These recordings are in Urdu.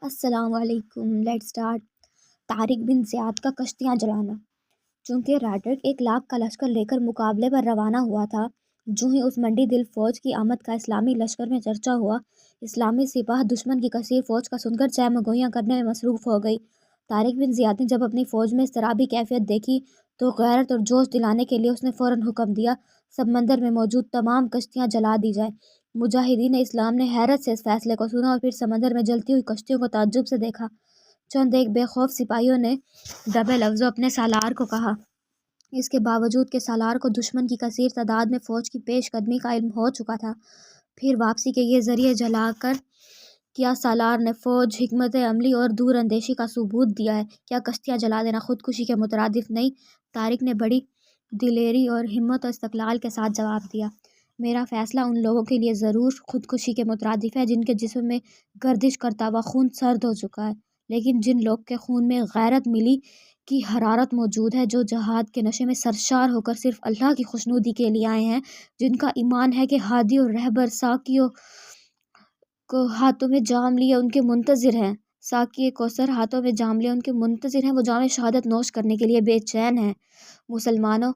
السلام علیکم، لیٹ سٹارٹ۔ طارق بن زیاد کا کشتیاں جلانا۔ چونکہ راڈرک 1 لاکھ کا لشکر لے کر مقابلے پر روانہ ہوا تھا، جو ہی اس منڈی دل فوج کی آمد کا اسلامی لشکر میں چرچا ہوا، اسلامی سپاہ دشمن کی کثیر فوج کا سن کر چہم گوئیاں کرنے میں مصروف ہو گئی۔ طارق بن زیاد نے جب اپنی فوج میں اضطرابی کیفیت دیکھی تو غیرت اور جوش دلانے کے لیے اس نے فوراً حکم دیا، سمندر میں موجود تمام کشتیاں جلا دی جائیں۔ مجاہدین اسلام نے حیرت سے اس فیصلے کو سنا اور پھر سمندر میں جلتی ہوئی کشتیوں کو تعجب سے دیکھا۔ چند ایک بے خوف سپاہیوں نے دبے لفظوں اپنے سالار کو کہا، اس کے باوجود کہ سالار کو دشمن کی کثیر تعداد میں فوج کی پیش قدمی کا علم ہو چکا تھا۔ پھر واپسی کے یہ ذریعے جلا کر کیا سالار نے فوج، حکمت عملی اور دور اندیشی کا ثبوت دیا ہے؟ کیا کشتیاں جلا دینا خودکشی کے مترادف نہیں؟ طارق نے بڑی دلیری اور ہمت و استقلال کے ساتھ جواب دیا، میرا فیصلہ ان لوگوں کے لیے ضرور خودکشی کے مترادف ہے جن کے جسم میں گردش کرتا ہوا خون سرد ہو چکا ہے، لیکن جن لوگ کے خون میں غیرت ملی کی حرارت موجود ہے، جو جہاد کے نشے میں سرشار ہو کر صرف اللہ کی خوشنودی کے لیے آئے ہیں، جن کا ایمان ہے کہ ہادی اور رہبر ساقیوں کو ہاتھوں میں جام لیے ان کے منتظر ہیں، ساقی کوثر ہاتھوں میں جام لیے ان کے منتظر ہیں، وہ جام شہادت نوش کرنے کے لیے بے چین ہیں۔ مسلمانوں،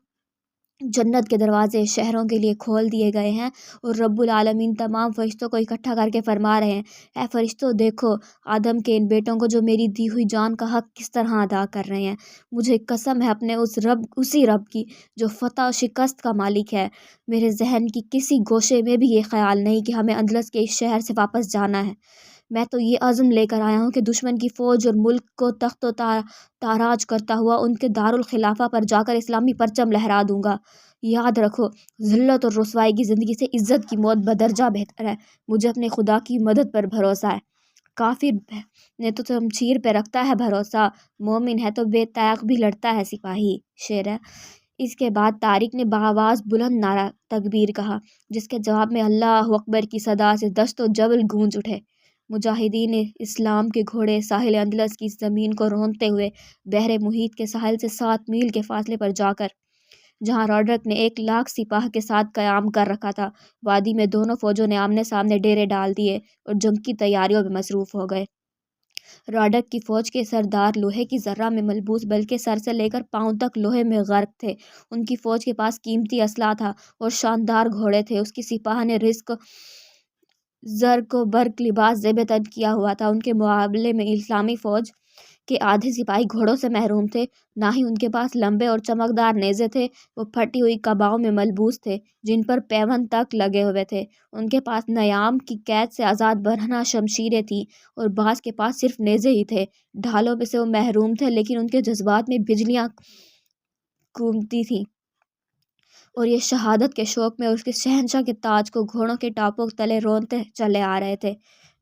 جنت کے دروازے شہروں کے لیے کھول دیے گئے ہیں اور رب العالمین تمام فرشتوں کو اکٹھا کر کے فرما رہے ہیں، اے فرشتوں، دیکھو آدم کے ان بیٹوں کو جو میری دی ہوئی جان کا حق کس طرح ادا کر رہے ہیں۔ مجھے قسم ہے اپنے اسی رب کی جو فتح و شکست کا مالک ہے، میرے ذہن کی کسی گوشے میں بھی یہ خیال نہیں کہ ہمیں اندلس کے اس شہر سے واپس جانا ہے۔ میں تو یہ عزم لے کر آیا ہوں کہ دشمن کی فوج اور ملک کو تخت و تاراج کرتا ہوا ان کے دارالخلافہ پر جا کر اسلامی پرچم لہرا دوں گا۔ یاد رکھو، ذلت اور رسوائی کی زندگی سے عزت کی موت بدرجہ بہتر ہے۔ مجھے اپنے خدا کی مدد پر بھروسہ ہے۔ کافر نے تو شمشیر پہ رکھتا ہے بھروسہ، مومن ہے تو بے تیغ بھی لڑتا ہے سپاہی۔ شعر ہے۔ اس کے بعد طارق نے بآواز بلند نعرہ تکبیر کہا، جس کے جواب میں اللہ اکبر کی صدا سے دشت و جبل گونج اٹھے۔ مجاہدین اسلام کے گھوڑے ساحل اندلس کی زمین کو روندتے ہوئے بحر محیط کے ساحل سے 7 میل کے فاصلے پر جا کر، جہاں راڈرک نے 1 لاکھ سپاہ کے ساتھ قیام کر رکھا تھا، وادی میں دونوں فوجوں نے آمنے سامنے ڈیرے ڈال دیے اور جنگ کی تیاریوں میں مصروف ہو گئے۔ راڈرک کی فوج کے سردار لوہے کی ذرہ میں ملبوس بلکہ سر سے لے کر پاؤں تک لوہے میں غرق تھے۔ ان کی فوج کے پاس قیمتی اسلحہ تھا اور شاندار گھوڑے تھے۔ اس کی سپاہ نے زرق و برق لباس زیب تن کیا ہوا تھا۔ ان کے مقابلے میں اسلامی فوج کے آدھے سپاہی گھوڑوں سے محروم تھے، نہ ہی ان کے پاس لمبے اور چمکدار نیزے تھے۔ وہ پھٹی ہوئی قباؤں میں ملبوس تھے جن پر پیوند تک لگے ہوئے تھے۔ ان کے پاس نیام کی قید سے آزاد برہنہ شمشیریں تھیں اور بعض کے پاس صرف نیزے ہی تھے۔ ڈھالوں میں سے وہ محروم تھے، لیکن ان کے جذبات میں بجلیاں کونپتی تھیں اور یہ شہادت کے شوق میں اس کے شہنشاہ کے تاج کو گھوڑوں کے ٹاپوں تلے روندتے چلے آ رہے تھے۔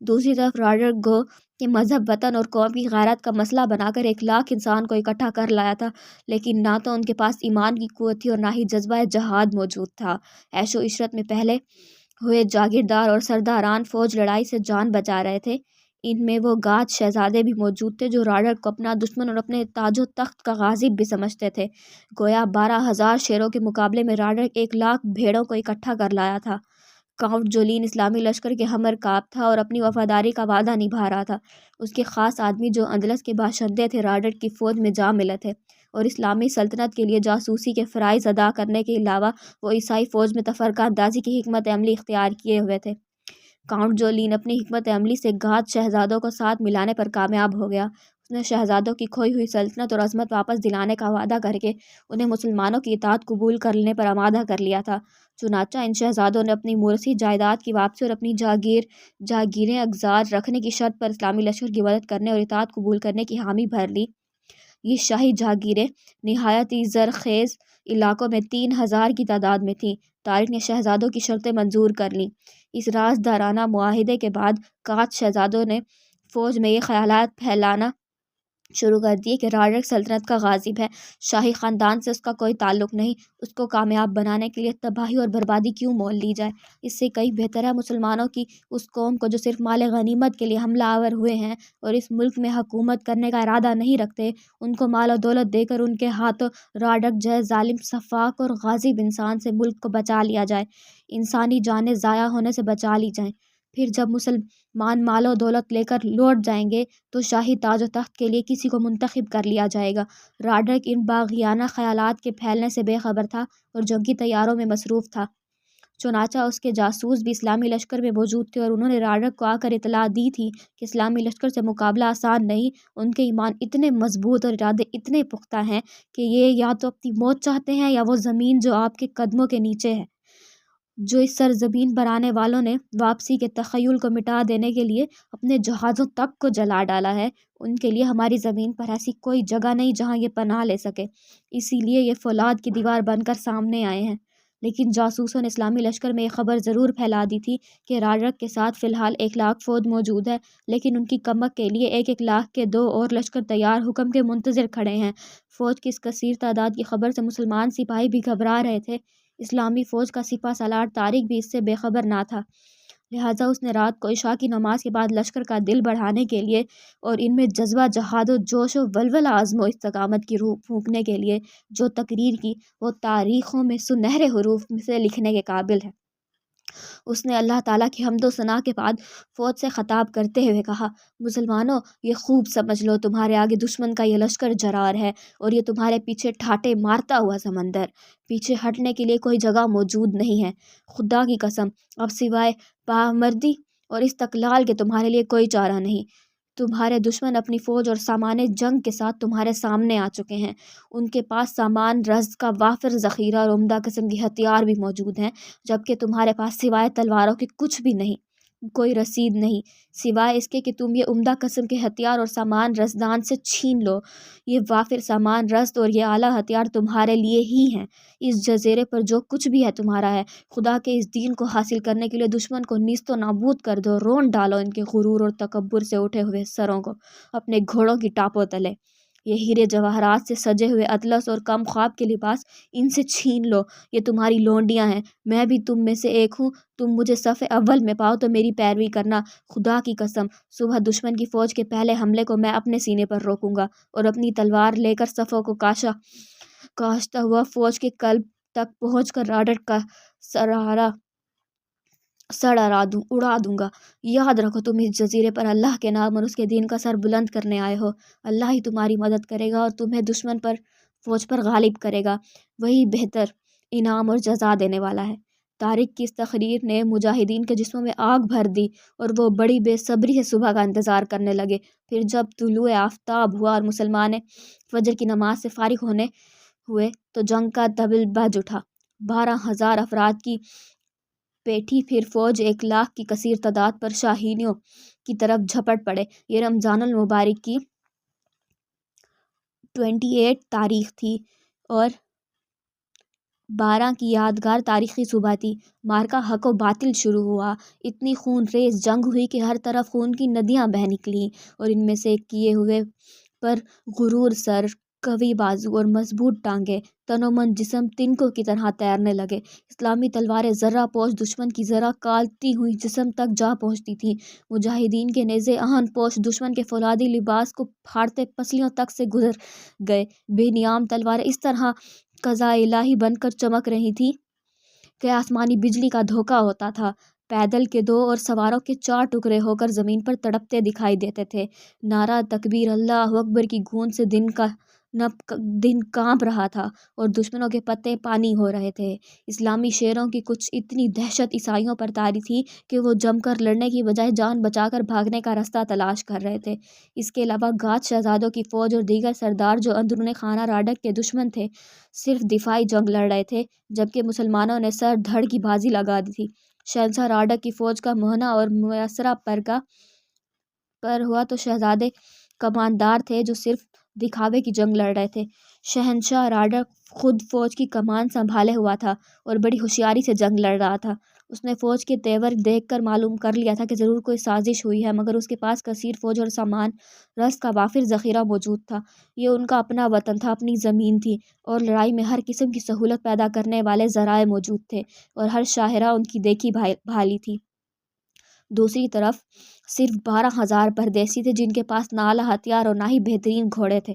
دوسری طرف راڈرک گو کہ مذہب، وطن اور قوم کی غیرت کا مسئلہ بنا کر 1 لاکھ انسان کو اکٹھا کر لایا تھا، لیکن نہ تو ان کے پاس ایمان کی قوت تھی اور نہ ہی جذبہ جہاد موجود تھا۔ عیش و عشرت میں پہلے ہوئے جاگیردار اور سرداران فوج لڑائی سے جان بچا رہے تھے۔ ان میں وہ گاج شہزادے بھی موجود تھے جو راڈرک کو اپنا دشمن اور اپنے تاج و تخت کا غاصب بھی سمجھتے تھے۔ گویا 12,000 شیروں کے مقابلے میں راڈرک 1 لاکھ بھیڑوں کو اکٹھا کر لایا تھا۔ کاؤنٹ جولین اسلامی لشکر کے ہم رکاب تھا اور اپنی وفاداری کا وعدہ نبھا رہا تھا۔ اس کے خاص آدمی جو اندلس کے باشندے تھے راڈرک کی فوج میں جا ملے تھے اور اسلامی سلطنت کے لیے جاسوسی کے فرائض ادا کرنے کے علاوہ وہ عیسائی فوج میں تفرقہ اندازی کی حکمت عملی اختیار کیے ہوئے تھے۔ کاؤنٹ جولین اپنی حکمت عملی سے گاج شہزادوں کو ساتھ ملانے پر کامیاب ہو گیا۔ اس نے شہزادوں کی کھوئی ہوئی سلطنت اور عظمت واپس دلانے کا وعدہ کر کے انہیں مسلمانوں کی اطاعت قبول کرنے پر آمادہ کر لیا تھا۔ چنانچہ ان شہزادوں نے اپنی موروثی جائیداد کی واپسی اور اپنی جاگیریں اگزار رکھنے کی شرط پر اسلامی لشکر کی مدد کرنے اور اطاعت قبول کرنے کی حامی بھر لی۔ یہ شاہی جاگیریں نہایت ہی زرخیز علاقوں میں 3,000 کی تعداد میں تھیں۔ طارق نے شہزادوں کی شرطیں منظور کر لیں۔ اس رازدارانہ معاہدے کے بعد قات شہزادوں نے فوج میں یہ خیالات پھیلانا شروع کر دیے کہ راڈرک سلطنت کا غاصب ہے، شاہی خاندان سے اس کا کوئی تعلق نہیں، اس کو کامیاب بنانے کے لیے تباہی اور بربادی کیوں مول لی جائے؟ اس سے کئی بہتر ہے مسلمانوں کی اس قوم کو جو صرف مال غنیمت کے لیے حملہ آور ہوئے ہیں اور اس ملک میں حکومت کرنے کا ارادہ نہیں رکھتے، ان کو مال و دولت دے کر ان کے ہاتھوں راڈرک جیسے ظالم، سفاک اور غاصب انسان سے ملک کو بچا لیا جائے، انسانی جانیں ضائع ہونے سے بچا لی جائیں۔ پھر جب مسلمان مال و دولت لے کر لوٹ جائیں گے تو شاہی تاج و تخت کے لیے کسی کو منتخب کر لیا جائے گا۔ راڈرک ان باغیانہ خیالات کے پھیلنے سے بے خبر تھا اور جنگی تیاروں میں مصروف تھا۔ چنانچہ اس کے جاسوس بھی اسلامی لشکر میں موجود تھے اور انہوں نے راڈرک کو آ کر اطلاع دی تھی کہ اسلامی لشکر سے مقابلہ آسان نہیں، ان کے ایمان اتنے مضبوط اور ارادے اتنے پختہ ہیں کہ یہ یا تو اپنی موت چاہتے ہیں یا وہ زمین جو آپ کے قدموں کے نیچے ہے، جو اس سرزمین پر آنے والوں نے واپسی کے تخیل کو مٹا دینے کے لیے اپنے جہازوں تک کو جلا ڈالا ہے، ان کے لیے ہماری زمین پر ایسی کوئی جگہ نہیں جہاں یہ پناہ لے سکے، اسی لیے یہ فولاد کی دیوار بن کر سامنے آئے ہیں۔ لیکن جاسوسوں نے اسلامی لشکر میں یہ خبر ضرور پھیلا دی تھی کہ راڈرک کے ساتھ فی الحال 1,00,000 فوج موجود ہے، لیکن ان کی کمک کے لیے 1,00,000 کے 2 اور لشکر تیار حکم کے منتظر کھڑے ہیں۔ فوج کی اس کثیر تعداد کی خبر سے مسلمان سپاہی بھی گھبرا رہے تھے۔ اسلامی فوج کا سپہ سالار طارق بھی اس سے بے خبر نہ تھا، لہٰذا اس نے رات کو عشاء کی نماز کے بعد لشکر کا دل بڑھانے کے لیے اور ان میں جذبہ جہاد و جوش و ولولہ عزم و استقامت کی روح پھونکنے کے لیے جو تقریر کی وہ تاریخوں میں سنہرے حروف سے لکھنے کے قابل ہے۔ اس نے اللہ تعالیٰ کی حمد و ثنا کے بعد فوج سے خطاب کرتے ہوئے کہا: مسلمانوں، یہ خوب سمجھ لو تمہارے آگے دشمن کا یہ لشکر جرار ہے اور یہ تمہارے پیچھے ٹھاٹے مارتا ہوا سمندر، پیچھے ہٹنے کے لیے کوئی جگہ موجود نہیں ہے۔ خدا کی قسم، اب سوائے پامردی اور استقلال کے تمہارے لیے کوئی چارہ نہیں۔ تمہارے دشمن اپنی فوج اور سامان جنگ کے ساتھ تمہارے سامنے آ چکے ہیں۔ ان کے پاس سامان رزق کا وافر ذخیرہ اور عمدہ قسم کی ہتھیار بھی موجود ہیں، جبکہ تمہارے پاس سوائے تلواروں کے کچھ بھی نہیں، کوئی رسید نہیں، سوائے اس کے کہ تم یہ عمدہ قسم کے ہتھیار اور سامان رزدان سے چھین لو۔ یہ وافر سامان رزد اور یہ اعلیٰ ہتھیار تمہارے لیے ہی ہیں۔ اس جزیرے پر جو کچھ بھی ہے تمہارا ہے۔ خدا کے اس دین کو حاصل کرنے کے لیے دشمن کو نیست و نابود کر دو، رون ڈالو ان کے غرور اور تکبر سے اٹھے ہوئے سروں کو اپنے گھوڑوں کی ٹاپوں تلے۔ یہ ہیرے جواہرات سے سجے ہوئے اطلس اور کم خواب کے لباس ان سے چھین لو، یہ تمہاری لونڈیاں ہیں، میں بھی تم میں سے ایک ہوں، تم مجھے صف اول میں پاؤ تو میری پیروی کرنا۔ خدا کی قسم، صبح دشمن کی فوج کے پہلے حملے کو میں اپنے سینے پر روکوں گا اور اپنی تلوار لے کر صفوں کو کاشتا ہوا فوج کے قلب تک پہنچ کر راڈرک کا سر اڑا دوں گا۔ یاد رکھو، تم اس جزیرے پر اللہ کے نام اور اس کے دین کا سر بلند کرنے آئے ہو۔ اللہ ہی تمہاری مدد کرے گا اور تمہیں دشمن پر فوج پر غالب کرے گا، وہی بہتر انعام اور جزا دینے والا ہے۔ طارق کی اس تقریر نے مجاہدین کے جسموں میں آگ بھر دی اور وہ بڑی بے صبری سے صبح کا انتظار کرنے لگے۔ پھر جب طلوع آفتاب ہوا اور مسلمان فجر کی نماز سے فارغ ہوئے تو جنگ کا طبل بج اٹھا۔ 12,000 افراد کی پیٹھی پھر فوج 1,00,000 کی کثیر تعداد پر شاہینوں کی طرف جھپٹ پڑے۔ یہ رمضان المبارک کی 28 تاریخ تھی اور 12 کی یادگار تاریخی صبح تھی۔ معرکہ حق و باطل شروع ہوا۔ اتنی خون ریز جنگ ہوئی کہ ہر طرف خون کی ندیاں بہہ نکلیں اور ان میں سے کیے ہوئے پر غرور سر، قوی بازو اور مضبوط ٹانگیں، تن و من جسم تنکوں کی طرح تیرنے لگے۔ اسلامی تلواریں ذرہ پوش دشمن کی ذرہ کالتی ہوئی جسم تک جا پہنچتی تھیں۔ مجاہدین کے نیزے آہن پوش دشمن کے فولادی لباس کو پھاڑتے پسلیوں تک سے گزر گئے۔ بے نیام تلواریں اس طرح قضاء الہی بن کر چمک رہی تھیں کہ آسمانی بجلی کا دھوکہ ہوتا تھا۔ پیدل کے 2 اور سواروں کے 4 ٹکڑے ہو کر زمین پر تڑپتے دکھائی دیتے تھے۔ نعرہ تکبیر، اللہ اکبر کی گونج سے دن کانپ رہا تھا اور دشمنوں کے پتے پانی ہو رہے تھے۔ اسلامی شیروں کی کچھ اتنی دہشت عیسائیوں پر طاری تھی کہ وہ جم کر لڑنے کی بجائے جان بچا کر بھاگنے کا رستہ تلاش کر رہے تھے۔ اس کے علاوہ گھات شہزادوں کی فوج اور دیگر سردار جو اندرون خانہ راڈرک کے دشمن تھے صرف دفاعی جنگ لڑ رہے تھے، جبکہ مسلمانوں نے سر دھڑ کی بازی لگا دی تھی۔ شہنشاہ راڈرک کی فوج کا مہنہ اور محاصرہ پر ہوا تو شہزادے کماندار تھے جو صرف دکھاوے کی جنگ لڑ رہے تھے۔ شہنشاہ راڈرک خود فوج کی کمان سنبھالے ہوا تھا اور بڑی ہوشیاری سے جنگ لڑ رہا تھا۔ اس نے فوج کے تیور دیکھ کر معلوم کر لیا تھا کہ ضرور کوئی سازش ہوئی ہے، مگر اس کے پاس کثیر فوج اور سامان رزق کا وافر ذخیرہ موجود تھا۔ یہ ان کا اپنا وطن تھا، اپنی زمین تھی اور لڑائی میں ہر قسم کی سہولت پیدا کرنے والے ذرائع موجود تھے اور ہر شاہراہ ان کی دیکھی بھالی تھی۔ دوسری طرف صرف 12,000 پردیسی تھے جن کے پاس نہ اعلیٰ ہتھیار اور نہ ہی بہترین گھوڑے تھے۔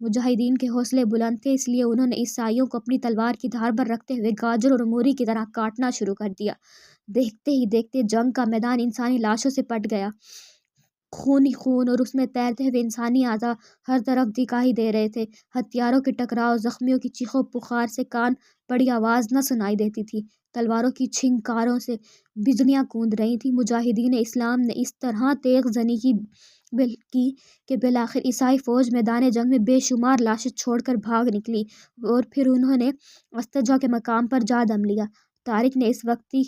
مجاہدین کے حوصلے بلند تھے، اس لیے انہوں نے عیسائیوں کو اپنی تلوار کی دھار پر رکھتے ہوئے گاجر اور موری کی طرح کاٹنا شروع کر دیا۔ دیکھتے ہی دیکھتے جنگ کا میدان انسانی لاشوں سے پٹ گیا۔ خون ہی خون اور اس میں تیرتے ہوئے انسانی اعضاء ہر طرف دکھائی دے رہے تھے۔ ہتھیاروں کے ٹکراؤ، زخمیوں کی چیخوں پکار سے کان پڑی آواز نہ سنائی دیتی تھی۔ تلواروں کی چھنکاروں سے بجلیاں کوند رہی تھیں۔ مجاہدین اسلام نے اس طرح تیغ زنی کی کہ بالآخر عیسائی فوج میدان جنگ میں بے شمار لاشیں چھوڑ کر بھاگ نکلی اور پھر انہوں نے استجا کے مقام پر جا دم لیا۔ طارق نے اس وقتی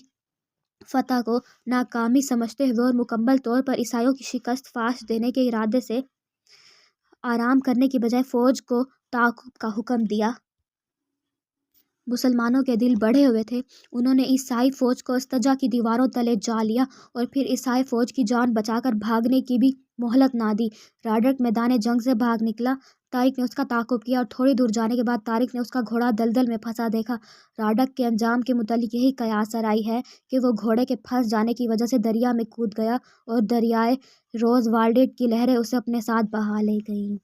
فتح کو ناکامی سمجھتے ہوئے اور مکمل طور پر عیسائیوں کی شکست فاش دینے کے ارادے سے آرام کرنے کی بجائے فوج کو تعاقب کا حکم دیا۔ مسلمانوں کے دل بڑھے ہوئے تھے۔ انہوں نے عیسائی فوج کو استجا کی دیواروں تلے جا لیا اور پھر عیسائی فوج کی جان بچا کر بھاگنے کی بھی مہلت نہ دی۔ راڈرک میدان جنگ سے بھاگ نکلا۔ طارق نے اس کا تعاقب کیا اور تھوڑی دور جانے کے بعد طارق نے اس کا گھوڑا دلدل میں پھنسا دیکھا۔ راڈرک کے انجام کے متعلق یہی قیاس آرائی ہے کہ وہ گھوڑے کے پھنس جانے کی وجہ سے دریا میں کود گیا اور دریائے روز والڈیٹ کی لہریں اسے اپنے ساتھ بہا لے گئیں۔